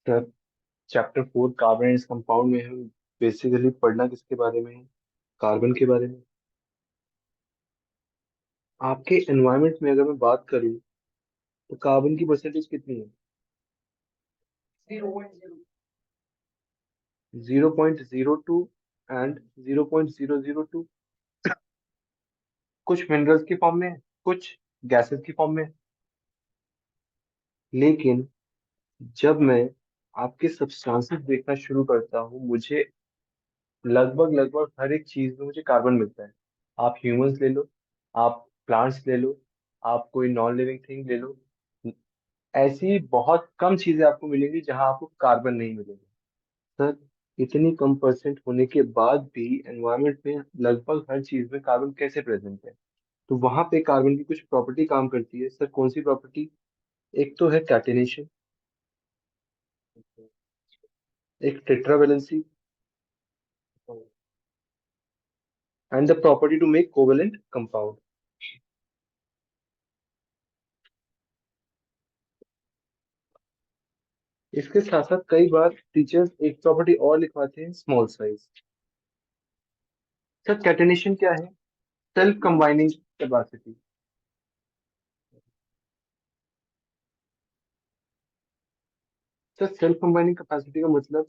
Sir, chapter 4 carbon and compound में हम basically पढ़ना किसके बारे में है? कार्बन के बारे में। आपके एनवायरनमेंट में अगर मैं बात करूं तो कार्बन की परसेंटेज कितनी है? 0.02 एंड 0.002। कुछ मिनरल्स की फॉर्म में है, कुछ गैसेस की फॉर्म में है। लेकिन जब मैं आपके सब्सटेंसेस देखना शुरू करता हूँ, मुझे लगभग लगभग हर एक चीज में मुझे कार्बन मिलता है। आप ह्यूमंस ले लो, आप प्लांट्स ले लो, आप कोई नॉन लिविंग थिंग ले लो। ऐसी बहुत कम चीजें आपको मिलेंगी जहां आपको कार्बन नहीं मिलेगा। सर, इतनी कम परसेंट होने के बाद भी एनवायरनमेंट में लगभग हर चीज में कार्बन कैसे प्रेजेंट है? तो वहां पे कार्बन की कुछ प्रॉपर्टी काम करती है। सर, कौन सी प्रॉपर्टी? एक तो है कैटेनेशन, एक tetravalency, and the property to make covalent compound. इसके साथ साथ कई बार टीचर्स एक प्रॉपर्टी और लिखवाते हैं, स्मॉल साइज। सर, कैटेनेशन क्या है? Self combining capacity. Sir, self combining capacity का मतलब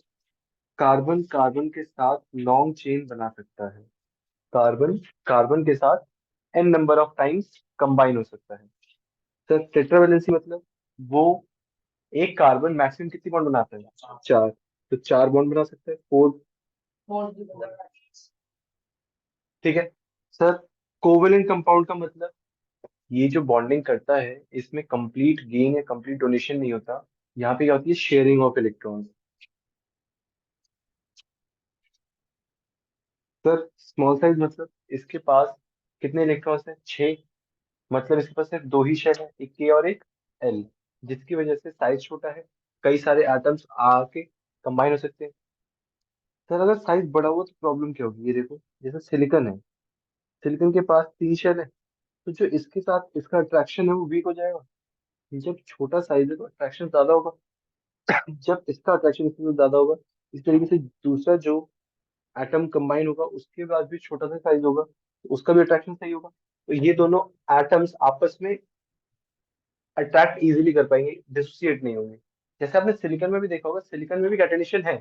कार्बन कार्बन के साथ लॉन्ग चेन बना सकता है। कार्बन कार्बन के साथ n number of times combine हो सकता है। सर, टेट्रावेलेंसी मतलब वो एक कार्बन मैक्सिमम कितनी बॉन्ड बनाता है? चार। तो चार बॉन्ड बना सकता है, फोर। ठीक है। सर, कोवेलेंट कंपाउंड का मतलब ये जो बॉन्डिंग करता है, इसमें कंप्लीट गेन या कंप्लीट डोनेशन नहीं होता। यहाँ पे क्या होती है? Sharing of electrons. Sir, small size मतलब इसके पास कितने इलेक्ट्रॉन्स हैं? छह। मतलब इसके पास सिर्फ दो ही शेल है, एक के और एक एल, जिसकी वजह से साइज छोटा है। कई सारे एटम्स आके कंबाइन हो सकते हैं। सर, अगर साइज बड़ा हुआ तो प्रॉब्लम क्या होगी? ये देखो, जैसे सिलिकॉन है, सिलिकॉन के पास तीन शेल है, तो जो इसके साथ इसका अट्रैक्शन है वो वीक हो जाएगा। जब छोटा साइज है तो अट्रैक्शन ज्यादा होगा, जब इसका अट्रैक्शन इसके साथ ज्यादा होगा, इस तरीके से दूसरा जो एटम कंबाइन होगा उसके बाद भी छोटा सा साइज होगा, तो उसका भी अट्रैक्शन सही होगा। तो ये दोनों एटम्स आपस में अट्रैक्ट इजीली कर पाएंगे, डिसोसिएट नहीं होंगे। जैसे आपने सिलिकॉन में भी देखा होगा, सिलिकॉन में भी कैटेनेशन है,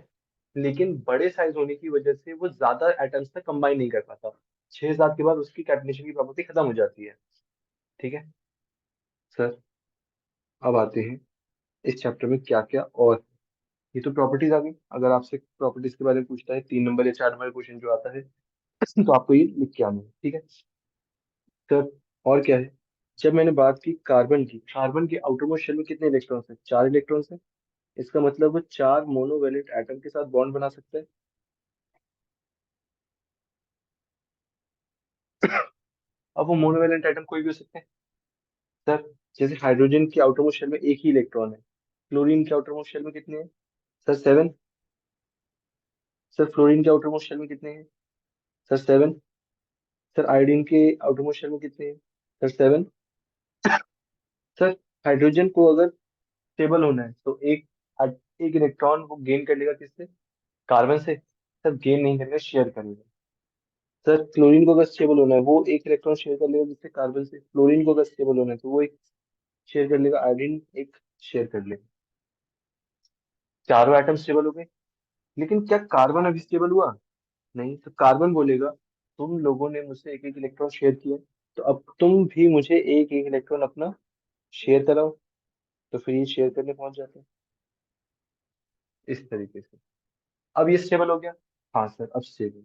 लेकिन बड़े साइज होने की वजह से वो ज्यादा एटम्स तक कंबाइन नहीं कर पाता। छह सात के बाद उसकी कैटेनेशन की प्रॉपर्टी खत्म हो जाती है। ठीक है। सर, अब आते हैं इस चैप्टर में क्या क्या और। ये तो प्रॉपर्टीज आ गई। अगर आपसे प्रॉपर्टीज के बारे में पूछता है, 3 नंबर या 4 नंबर क्वेश्चन जो आता है, तो आपको ये लिख के आना है। ठीक है। सर, और क्या है? जब मैंने बात की कार्बन की, कार्बन के आउटर मोस्ट शेल में कितने इलेक्ट्रॉन्स हैं? चार इलेक्ट्रॉन्स हैं। इसका मतलब वो चार मोनोवेलेंट एटम के साथ बॉन्ड बना सकता है। अब वो मोनोवेलेंट एटम कोई भी हो सकते हैं। सर, जैसे हाइड्रोजन के आउटर मोस्ट शेल में एक ही इलेक्ट्रॉन है। क्लोरीन के आउटर मोस्ट शेल में कितने हैं? Sir, seven. सर, फ्लोरीन के आउटर मोस्ट शेल में कितने हैं? Sir, seven. सर, आयोडीन के आउटर मोस्ट शेल में कितने हैं? Sir, seven. सर, हाइड्रोजन को अगर स्टेबल होना है तो एक इलेक्ट्रॉन वो गेन कर लेगा किससे? कार्बन से। सर, गेन नहीं करेगा, शेयर करेगा। सर, क्लोरीन को अगर स्टेबल होना है, वो एक इलेक्ट्रॉन शेयर कर लेगा जिससे? कार्बन से। फ्लोरीन को अगर स्टेबल होना है तो वो एक शेयर कर लेगा, आयोडीन एक शेयर कर लेगा। चारों एटम स्टेबल हो गए। लेकिन क्या कार्बन अभी स्टेबल हुआ? नहीं। तो कार्बन बोलेगा तुम लोगों ने मुझसे एक एक इलेक्ट्रॉन शेयर किया, तो अब तुम भी मुझे एक एक इलेक्ट्रॉन अपना शेयर कराओ। तो फिर ये शेयर करने पहुंच जाते हैं इस तरीके से। अब ये स्टेबल हो गया। हाँ सर, अब स्टेबल।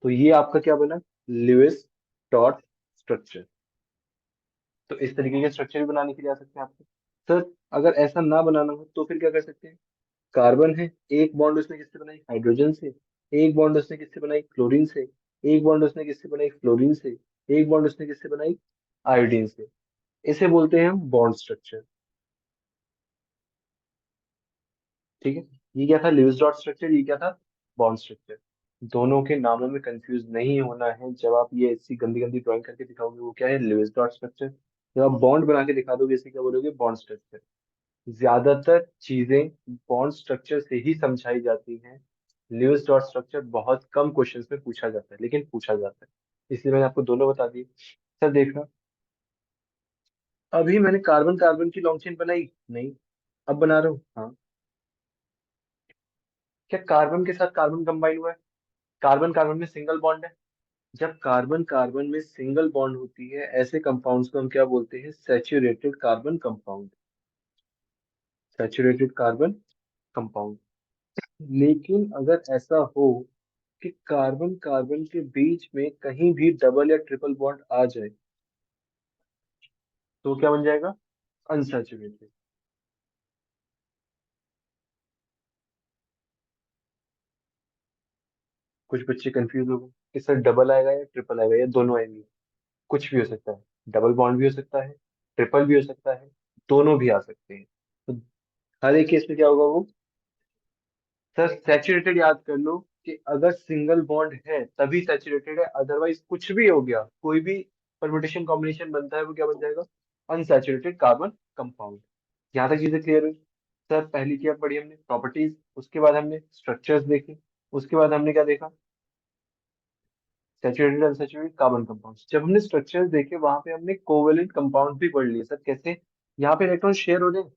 तो ये आपका क्या बना? Lewis dot structure. तो इस तरीके के स्ट्रक्चर भी बनाने के लिए आ सकते हैं आपको। सर, अगर ऐसा ना बनाना हो तो फिर क्या कर सकते हैं? कार्बन है, एक बॉन्ड उसने किससे बनाई? हाइड्रोजन से। एक बॉन्ड उसने किससे बनाई? क्लोरीन से। एक बॉन्ड उसने किससे बनाई? फ्लोरीन से। एक बॉन्ड उसने किससे बनाई? आयोडीन से। इसे बोलते हैं हम बॉन्ड स्ट्रक्चर। ठीक है। ये क्या था? Lewis dot structure. ये क्या था? Bond structure. दोनों के नामों में कंफ्यूज नहीं होना है। जब आप ये ऐसी गंदी गंदी ड्राइंग करके दिखाओगे, वो क्या है? Lewis dot structure. जब आप बॉन्ड बना के दिखा दोगे, इसे क्या बोलोगे? Bond structure. ज्यादातर चीजें बॉन्ड स्ट्रक्चर से ही समझाई जाती हैं। ल्यूइस डॉट स्ट्रक्चर बहुत कम क्वेश्चंस में पूछा जाता है, लेकिन पूछा जाता है, इसलिए मैंने आपको दोनों बता दिए। सर देखना, अभी मैंने कार्बन कार्बन की लॉन्ग चेन बनाई नहीं, अब बना रहा हूँ। हाँ, क्या कार्बन के साथ कार्बन कंबाइन हुआ है? कार्बन कार्बन में सिंगल बॉन्ड है। जब कार्बन कार्बन में सिंगल बॉन्ड होती है, ऐसे कंपाउंड्स को हम क्या बोलते हैं? Saturated carbon compound. Saturated carbon compound. लेकिन अगर ऐसा हो कि कार्बन कार्बन के बीच में कहीं भी डबल या ट्रिपल बॉन्ड आ जाए, तो क्या बन जाएगा? अनसैचुरेटेड। कुछ बच्चे कंफ्यूज हो गए कि सर डबल आएगा या ट्रिपल आएगा या दोनों आएंगे। कुछ भी हो सकता है। डबल बॉन्ड भी हो सकता है, ट्रिपल भी हो सकता है, दोनों भी आ सकते हैं। तो हर एक केस में क्या होगा वो? सर सैचुरेटेड याद कर लो कि अगर सिंगल बॉन्ड है तभी सैचुरेटेड है, अदरवाइज कुछ भी हो गया, कोई भी परम्यूटेशन कॉम्बिनेशन बनता है, वो क्या बन जाएगा? Unsaturated carbon compound. यहाँ तक चीजें क्लियर हुई? सर पहली क्या पढ़ी हमने? प्रॉपर्टीज। उसके बाद हमने स्ट्रक्चर्स देखे। उसके बाद हमने क्या देखा? Saturated unsaturated carbon compounds. जब हमने स्ट्रक्चर्स देखे, वहां पे हमने कोवेलेंट कंपाउंड भी पढ़ लिए। सर कैसे? यहाँ पे इलेक्ट्रॉन शेयर हो रहे हैं।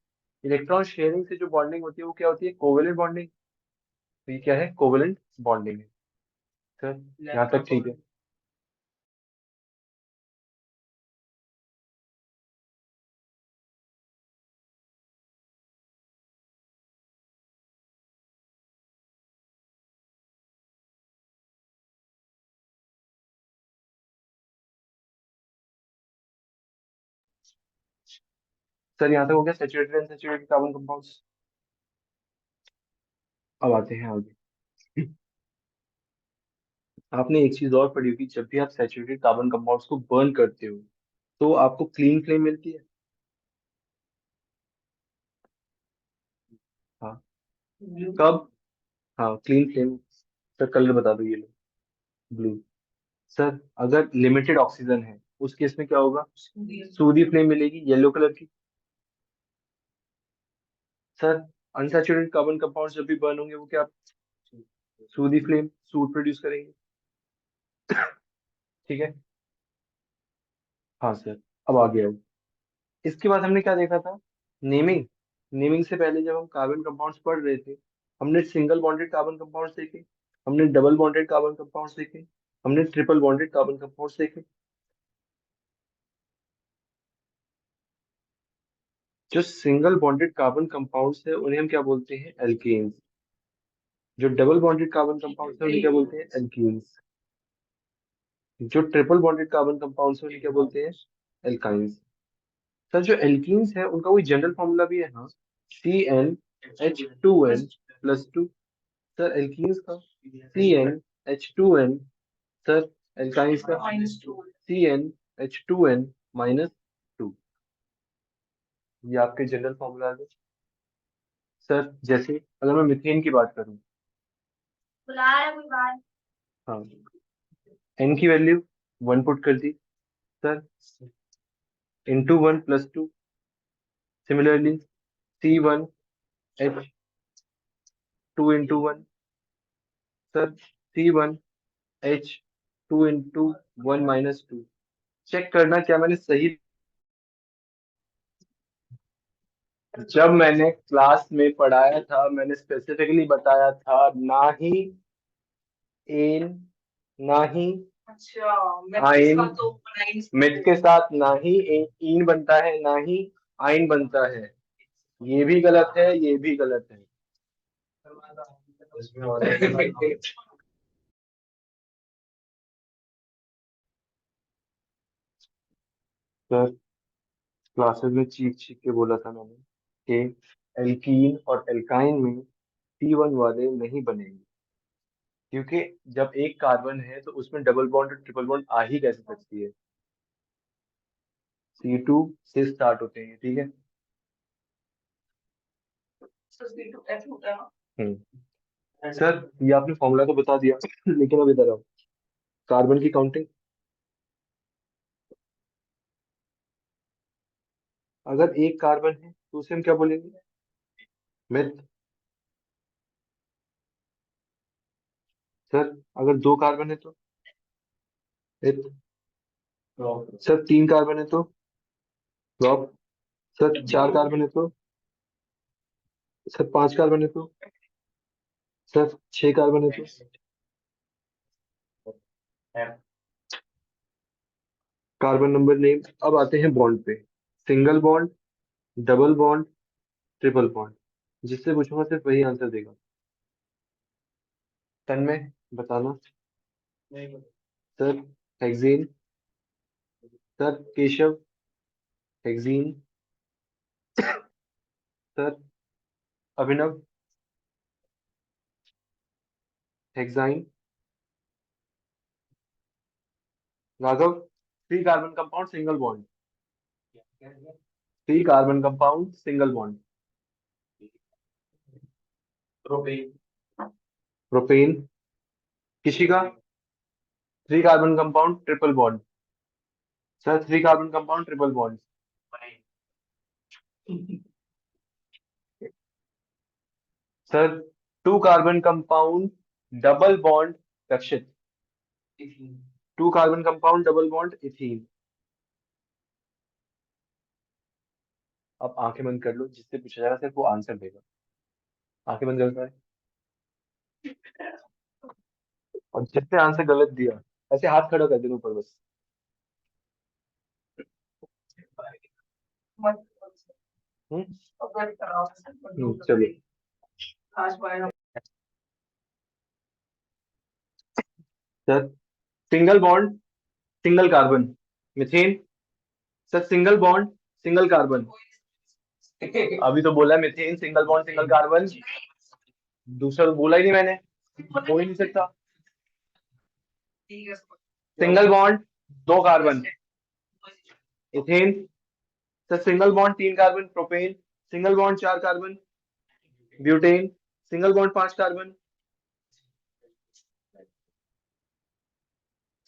इलेक्ट्रॉन शेयरिंग से जो बॉन्डिंग होती है वो क्या होती है? Covalent bonding. तो ये क्या है? कोवेलेंट बॉन्डिंग है। सर यहाँ तक ठीक है? सर यहाँ तक हो गया सैचुरेटेड अनसैचुरेटेड कार्बन कंपाउंड्स। अब आते हैं आगे। आपने एक चीज और पढ़ी होगी, जब भी आप सैचुरेटेड कार्बन कंपाउंड्स को बर्न करते हो तो आपको क्लीन फ्लेम मिलती है। हाँ। कब? हाँ, क्लीन फ्लेम। सर कलर बता दो, ये लो, ब्लू। सर अगर लिमिटेड ऑक्सीजन है, उस केस में क्या होगा? सूदी फ्लेम मिलेगी, येलो कलर की। सर अनसैचुरेटेड कार्बन कंपाउंड जब भी बर्न होंगे, वो क्या? सूदी फ्लेम, सूट प्रोड्यूस करेंगे। ठीक है। हाँ सर। अब आ गया। इसके बाद हमने क्या देखा था? नेमिंग। नेमिंग से पहले जब हम कार्बन कंपाउंड्स पढ़ रहे थे, हमने सिंगल बॉन्डेड कार्बन कंपाउंड्स देखे, हमने डबल बॉन्डेड कार्बन कंपाउंड्स देखे, हमने ट्रिपल बॉन्डेड कार्बन कंपाउंड्स देखे। जो सिंगल बॉन्डेड कार्बन कंपाउंड्स है उन्हें हम क्या बोलते हैं? एल्केन्स। जो डबल बॉन्डेड कार्बन कंपाउंड्स है उन्हें क्या बोलते हैं? एल्कीन्स। जो ट्रिपल बॉन्डेड कार्बन कंपाउंड्स है उन्हें क्या बोलते हैं? एल्काइंस। सर जो एल्कीन्स है उनका कोई जनरल फॉर्मूला भी है? हाँ, CnH2n+2। सर एल्कीन्स का CnH2n। सर एल्काइंस का CnH2n-2। ये आपके जनरल फॉर्मूला है। सर जैसे अगर मैं मीथेन की बात करूं, हाँ, एन की वैल्यू 1 पुट कर दी। Sir into 1+2। Similarly C1H2 into 1। Sir C1H2 into 1-2। Check करना क्या मैंने सही? जब मैंने क्लास में पढ़ाया था, मैंने स्पेसिफिकली बताया था, ना ही एन, ना ही आइन, मिथ के साथ ना ही ईन बनता है, ना ही आइन बनता है। ये भी गलत है, ये भी गलत है। सर क्लासेस में चीख चीख के बोला था मैंने कि एल्कीन और एल्काइन में C1 वाले नहीं बनेंगे, क्योंकि जब एक कार्बन है तो उसमें डबल बॉन्ड और ट्रिपल बॉन्ड आ ही कैसे सकती है? C2 से स्टार्ट होते हैं, ठीक है। हम्म। सर ये आपने फॉर्मूला तो बता दिया, लेकिन अब इधर आओ। कार्बन की काउंटिंग। अगर एक कार्बन है तो उसे हम क्या बोलेंगे? मिथ। सर अगर 2 कार्बन है तो मिथ। सर 3 कार्बन है तो प्रॉप। सर 4 कार्बन है तो। सर 5 कार्बन है तो। सर 6 कार्बन है तो। Carbon number name. अब आते हैं बॉन्ड पे। Single bond, double bond, triple bond. जिससे पूछूंगा सिर्फ वही आंसर देगा। तन्मय बताना। Sir hexane. Sir Keshav hexane. Sir Abhinav hexyne. Raghav 3 carbon compound single bond. 3 carbon compound single bond. Propane. किसी का 3 carbon compound triple bond. Sir 3 carbon compound triple bond. Sir 2 carbon compound double bond Rakshit. 2 carbon compound double bond ethene. अब आंखें बंद कर लो, जिससे पूछा जाएगा सिर्फ वो आंसर देगा। आंखें बंद कर लो। और जिसने आंसर गलत दिया ऐसे हाथ खड़ा कर देना ऊपर बस। हम्म चलिए। Sir single bond single carbon methane. Sir single bond single carbon. अभी तो बोला methane single bond single carbon. दूसरा तो बोला ही नहीं मैंने। हो ही नहीं सकता। Single bond 2 carbon ethane. Sir single bond 3 carbon propane. Single bond 4 carbon butane. Single bond 5 carbon.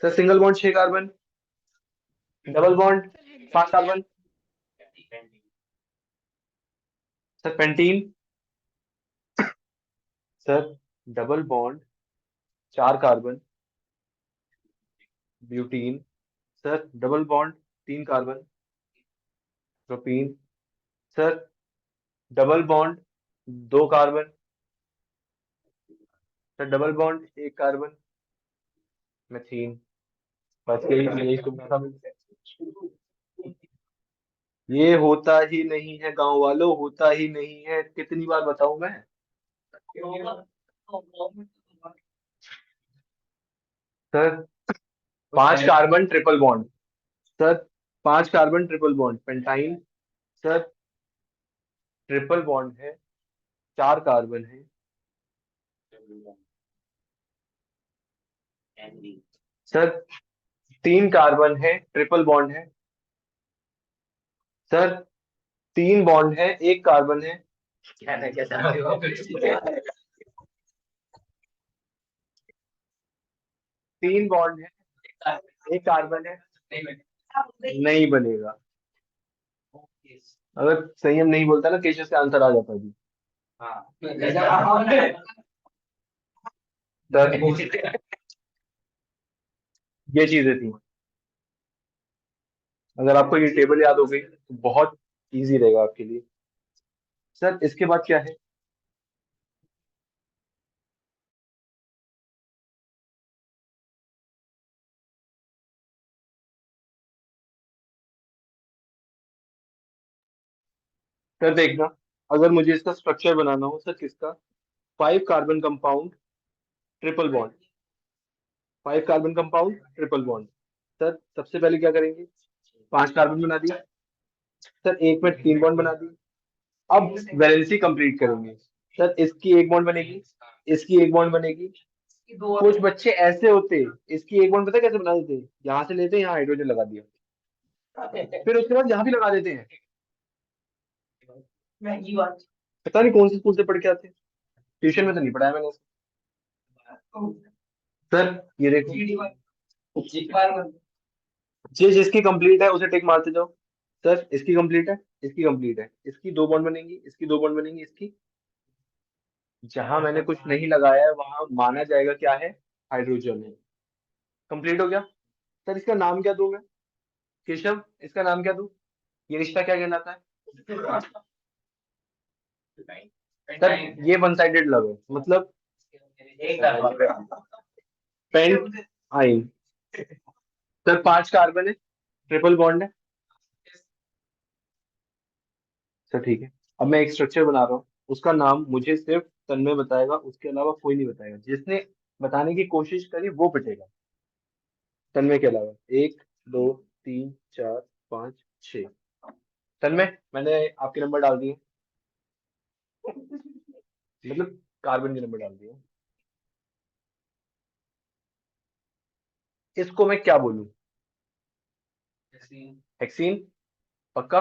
Sir single bond 6 carbon double bond 5 carbon. Sir pentene. Sir double bond 4 carbon butene. Sir double bond 3 carbon propene. Sir double bond 2 carbon. Sir double bond 1 carbon methene. बस यही सुनना था मुझे। ये होता ही नहीं है गांव वालों, होता ही नहीं है, कितनी बार बताऊं मैं। Sir 5 carbon triple bond. Sir 5 carbon triple bond pentyne. Sir triple bond है, 4 कार्बन है। सर 3 कार्बन है, ट्रिपल बॉन्ड है। सर 3 बॉन्ड है, 1 कार्बन है। 3 बॉन्ड है, 1 कार्बन है। नहीं बनेगा। अगर संयम नहीं बोलता ना केशव से आंसर आ जाता जी। सर ये चीजें थी। अगर आपको ये टेबल याद हो गई तो बहुत इजी रहेगा आपके लिए। सर इसके बाद क्या है? सर देखना, अगर मुझे इसका स्ट्रक्चर बनाना हो सर किसका, 5 carbon compound triple bond. 5 carbon compound triple bond. Sir सबसे पहले क्या करेंगे, 5 कार्बन बना दिया। सर एक में 3 बॉन्ड बना दिए। अब वैलेंसी कंप्लीट करेंगे। सर इसकी एक बॉन्ड बनेगी, इसकी एक बॉन्ड बनेगी। कुछ बच्चे ऐसे होते, इसकी एक बॉन्ड पता है कैसे बना देते, यहाँ से लेते हैं यहाँ हाइड्रोजन लगा दिया, फिर उसके बाद यहाँ भी लगा देते हैं। पता नहीं कौन से स्कूल से पढ़ के आते हैं। ट्यूशन में तो नहीं पढ़ाया मैंने। सर ये देखो, ये जिसकी कंप्लीट है उसे टिक मारते जाओ। सर इसकी कंप्लीट है, इसकी कंप्लीट है, इसकी दो बॉन्ड बनेंगी, इसकी दो बॉन्ड बनेंगी, इसकी। जहां मैंने कुछ नहीं लगाया है वहां माना जाएगा क्या है, हाइड्रोजन है। कंप्लीट हो गया। सर इसका नाम क्या दूं मैं, केशव इसका नाम क्या दूं, ये रिश्ता क्या कहलाता है। सर ये वन साइडेड लव है, मतलब पेंट आइन। सर 5 कार्बन है, ट्रिपल बॉन्ड है। सर ठीक है, अब मैं एक स्ट्रक्चर बना रहा हूँ, उसका नाम मुझे सिर्फ तन्मय बताएगा, उसके अलावा कोई नहीं बताएगा, जिसने बताने की कोशिश करी वो पिटेगा, तन्मय के अलावा। 1 2 3 4 5 6। तन्मय मैंने आपके नंबर डाल दिए, मतलब कार्बन के नंबर डाल दिए। इसको मैं क्या बोलूं, हेक्सीन। पक्का,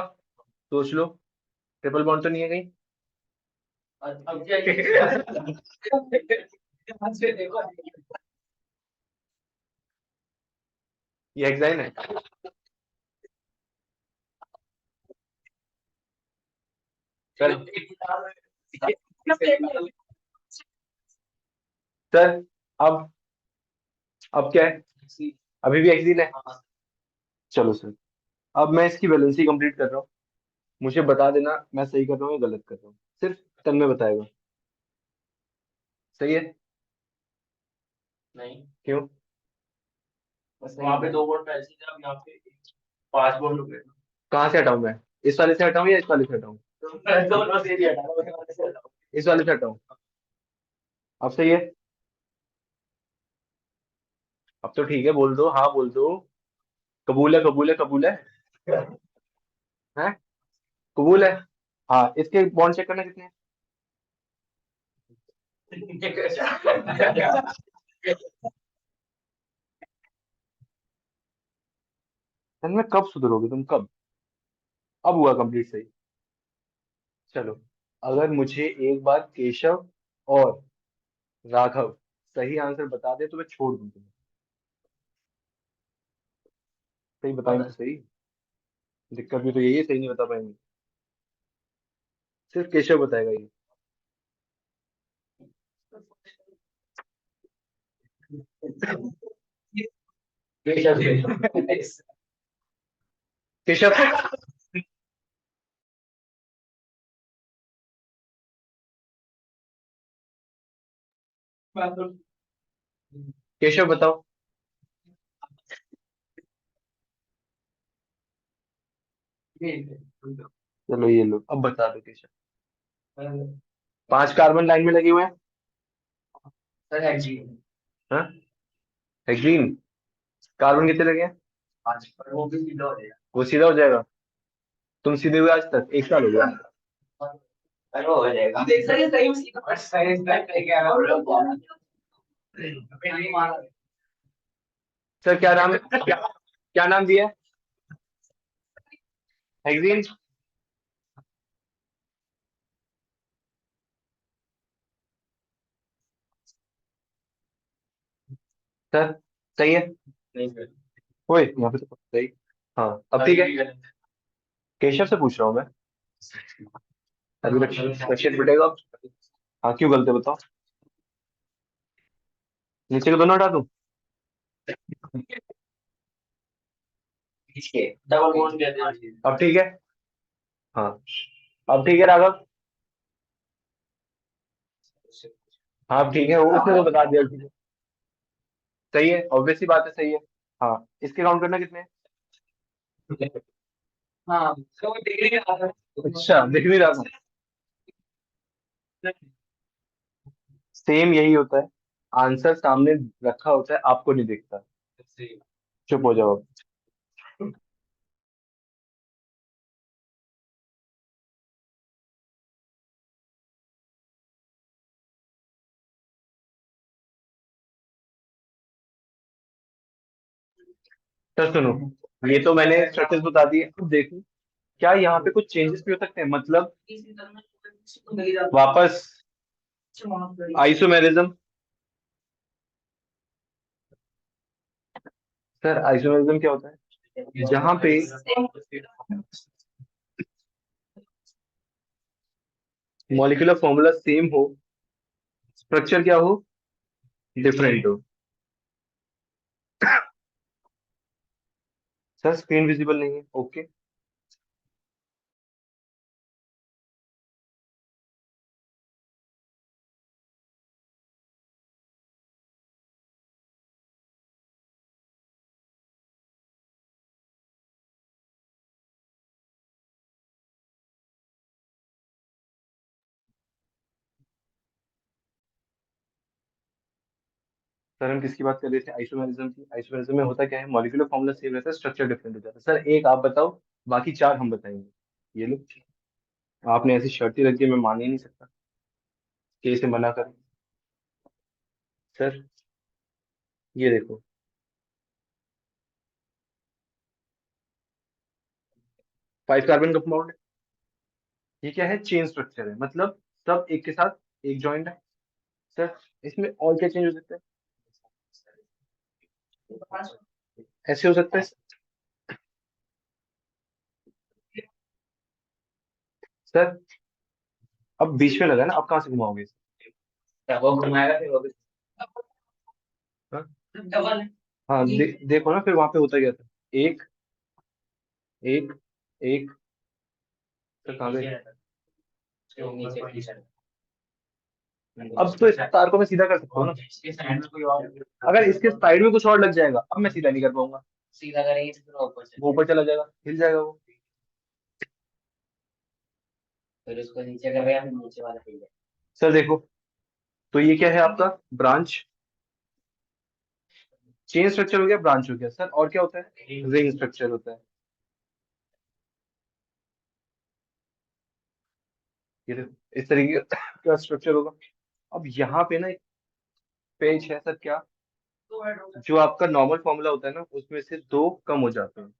सोच लो, ट्रिपल बॉन्ड तो नहीं है कहीं। ये हेक्साइन है। सर सर अब अब क्या है, अभी भी हेक्सीन है। चलो सर, अब मैं इसकी वैलेंसी कंप्लीट कर रहा हूँ, मुझे बता देना मैं सही कर रहा हूँ या गलत कर रहा हूँ, सिर्फ तन्मय बताएगा। सही है। क्यों, वहां पे 2 बोर्ड ऐसे थे, अब यहाँ पे 5 बोर्ड हो गए। कहाँ से हटाऊं मैं, इस वाले से हटाऊं या इस वाले से हटाऊं। दोनों से ही हटाओ, इस वाले से हटाऊं। अब सही है। अब तो ठीक है, बोल दो, हाँ बोल दो। कबूल है, कबूल है, कबूल है। हैं, कबूल है। हाँ, इसके बॉन्ड चेक करना कितने हैं। तन्मय कब सुधरोगे तुम, कब। अब हुआ कंप्लीट सही। चलो, अगर मुझे एक बार केशव और राघव सही आंसर बता दे तो मैं छोड़ दूं तुम्हें। सही बताएंगे तो सही, दिक्कत भी तो यही है, सही नहीं बता पाएंगे। सिर्फ केशव बताएगा ये। केशव केशव केशव बताओ। चलो ये लो, अब बता दो केशव। 5 कार्बन लाइन में लगे हुए हैं। Sir hexene. हाँ, हेक्सीन। कार्बन कितने लगे हैं। 5, पर वो भी सीधा हो जाएगा, वो सीधा हो जाएगा। तुम सीधे हुए आज तक 1 साल हो गया। अरे वो हो जाएगा। देख सही सही सीधा सही सही क्या रहा है। सर क्या नाम है, क्या नाम दिया है, हेक्सीन। सर सही है। नहीं सर, ओए यहाँ पे तो सही। हाँ अब ठीक है, केशव से पूछ रहा हूँ मैं। अभी तक क्वेश्चन पिटेगा। हाँ क्यों गलत है बताओ, नीचे के दोनों हटा दूं। डबल बॉन्ड कहते हैं। अब ठीक है। हाँ, अब ठीक है राघव। हाँ अब ठीक है, वो उसने तो बता दिया, ठीक है। सही है, ऑब्वियसली बात है, सही है। हाँ, इसके काउंट करना कितने हैं? हाँ तो वो दिख नहीं रहा था। अच्छा, दिख नहीं रहा था। सेम यही होता है, आंसर सामने रखा होता है, आपको नहीं दिखता। चुप हो जाओ। तो सुनो, ये तो मैंने स्ट्रक्चर्स बता दिए, अब देखो क्या यहाँ पे कुछ चेंजेस भी हो सकते हैं, मतलब वापस आइसोमेरिज्म। सर आइसोमेरिज्म क्या होता है, जहाँ पे मॉलिक्यूलर फॉर्मूला सेम हो, स्ट्रक्चर क्या हो, डिफरेंट हो। सर स्क्रीन विजिबल नहीं है, ओके। सर हम किसकी बात कर रहे थे, आइसोमेरिज्म की। आइसोमेरिज्म में होता क्या है, मॉलिक्यूलर फॉर्मूला सेम रहता है, स्ट्रक्चर डिफरेंट हो जाता है। सर एक आप बताओ, बाकी चार हम बताएंगे। ये लो, आपने ऐसी शर्त ही रख दी, मैं मान ही नहीं सकता कि इसे मना करें। सर ये देखो, 5 कार्बन कंपाउंड है। ये क्या है, चेन स्ट्रक्चर है, मतलब सब एक के साथ एक जॉइंट है। सर इसमें और क्या चेंज हो सकता है, ऐसे हो सकता है। सर अब बीच में लगा ना, अब कहाँ से घुमाओगे इसे? क्या वो घुमाएगा फिर वो भी। हाँ हाँ, देखो ना फिर वहां पे होता क्या था, एक एक एक। सर कहाँ गए? अब तो इस तार को मैं सीधा कर सकता हूँ ना, अगर इसके साइड में कुछ और लग जाएगा, अब मैं सीधा नहीं कर पाऊंगा। सीधा करेंगे तो फिर वो ऊपर चला जाएगा, हिल जाएगा वो। फिर उसको नीचे कर रहे हैं, फिर नीचे वाला हिल जाएगा। सर देखो, तो ये क्या है आपका, ब्रांच। चेन स्ट्रक्चर हो गया, ब्रांच हो गया। सर और क्या होता है, रिंग स्ट्रक्चर होता है। ये देखो, इस तरीके का स्ट्रक्चर होगा। अब यहाँ पे ना एक पेज है सर, क्या, जो आपका नॉर्मल फॉर्मूला होता है ना, उसमें से दो कम हो जाते हैं।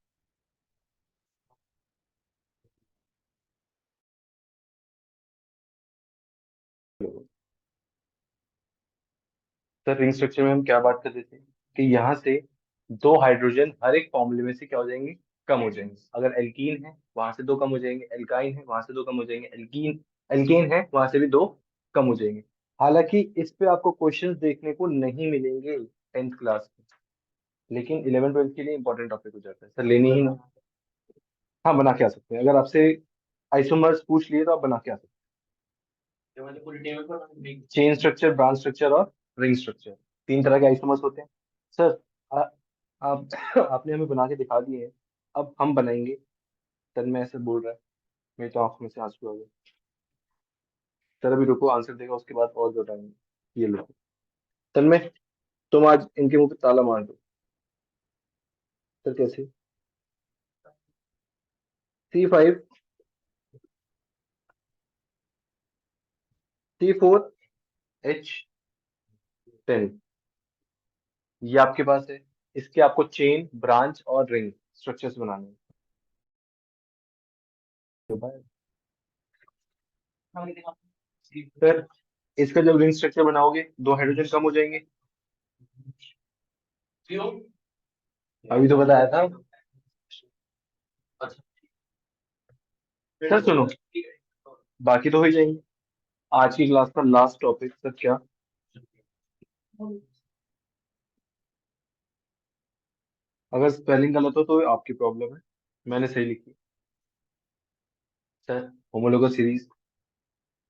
सर रिंग स्ट्रक्चर में हम क्या बात कर रहे थे, कि यहाँ से दो हाइड्रोजन हर एक फॉर्मूले में से क्या हो जाएंगे, कम हो जाएंगे। अगर एल्कीन है वहां से दो कम हो जाएंगे, एल्काइन है वहां से दो कम हो जाएंगे, एल्कीन एल्केन है वहां से भी दो कम हो जाएंगे। हालांकि इस पे आपको क्वेश्चंस देखने को नहीं मिलेंगे 10th क्लास में, लेकिन 11 12 के लिए इंपॉर्टेंट टॉपिक हो जाता है सर, लेनी ही ना। हाँ बना के आ सकते हैं, अगर आपसे आइसोमर्स पूछ लिए तो आप बना के आ सकते हैं। चेन स्ट्रक्चर, ब्रांच स्ट्रक्चर और रिंग स्ट्रक्चर, तीन तरह के आइसोमर्स होते हैं। सर आ, आप आपने हमें बना के दिखा दिए हैं, अब हम बनाएंगे। सर मैं ऐसे बोल रहा है, मेरी तो आंखों में से आंसू आ गए। सर अभी रुको, आंसर देगा उसके बाद और बताएंगे। ये लो। सर मैं, तुम आज इनके मुंह पे ताला मार दो। सर कैसे, C5 C4H10, ये आपके पास है। इसके आपको चेन, ब्रांच और रिंग स्ट्रक्चर्स बनाने हैं। तो सर इसका जब रिंग स्ट्रक्चर बनाओगे, दो हाइड्रोजन कम हो जाएंगे। अभी तो बताया था। सर सुनो, बाकी तो हो ही जाएंगे। आज की क्लास का लास्ट टॉपिक सर क्या, अगर स्पेलिंग गलत हो तो आपकी प्रॉब्लम है, मैंने सही लिखी। सर होमोलोगस सीरीज,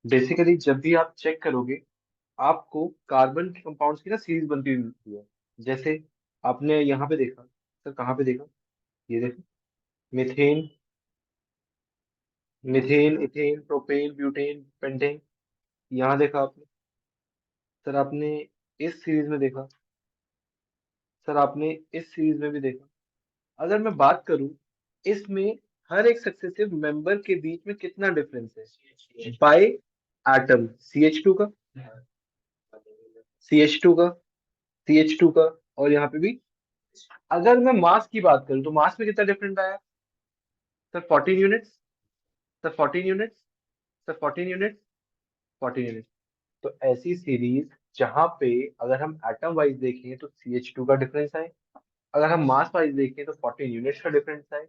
बेसिकली जब भी आप चेक करोगे, आपको कार्बन के कंपाउंड्स की ना सीरीज बनती हुई मिलती है। जैसे आपने यहाँ पे देखा, सर कहाँ पे देखा, ये देखो, methane, methane, ethane, propane, butane, pentane, यहाँ देखा आपने। सर आपने इस सीरीज में देखा, सर आपने इस सीरीज में भी देखा। अगर मैं बात करूं, इसमें हर एक सक्सेसिव मेंबर के बीच में कितना डिफरेंस है, बाय एटम, CH2 का, CH2 का, CH2 का, और यहाँ पे भी। अगर मैं मास की बात करूं तो मास में कितना डिफरेंट आया, sir 14 units, sir 14 units, sir 14 units, 14 units. तो ऐसी सीरीज जहां पे अगर हम एटम वाइज देखें तो CH2 का डिफरेंस है, अगर हम मास वाइज देखें तो 14 यूनिट्स का डिफरेंस है,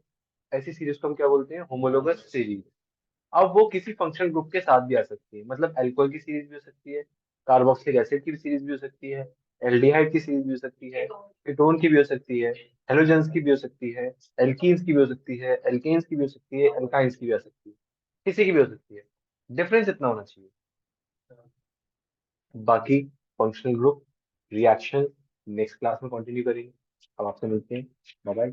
ऐसी सीरीज को हम क्या बोलते हैं, होमोलोगस सीरीज। अब वो किसी फंक्शनल ग्रुप के साथ भी आ सकती है, मतलब अल्कोहल की सीरीज भी हो सकती है, कार्बोक्सिलिक एसिड की सीरीज भी हो सकती है, एल्डिहाइड की सीरीज भी हो सकती है, कीटोन की भी हो सकती है, हेलोजेंस की भी हो सकती है, एल्कीन्स की भी हो सकती है, एल्केन्स की भी हो सकती है, एल्काइंस की भी हो सकती है, किसी की भी हो सकती है। डिफरेंस इतना होना चाहिए। बाकी functional group reaction next class में कंटिन्यू करेंगे। अब आपसे मिलते हैं। Bye bye.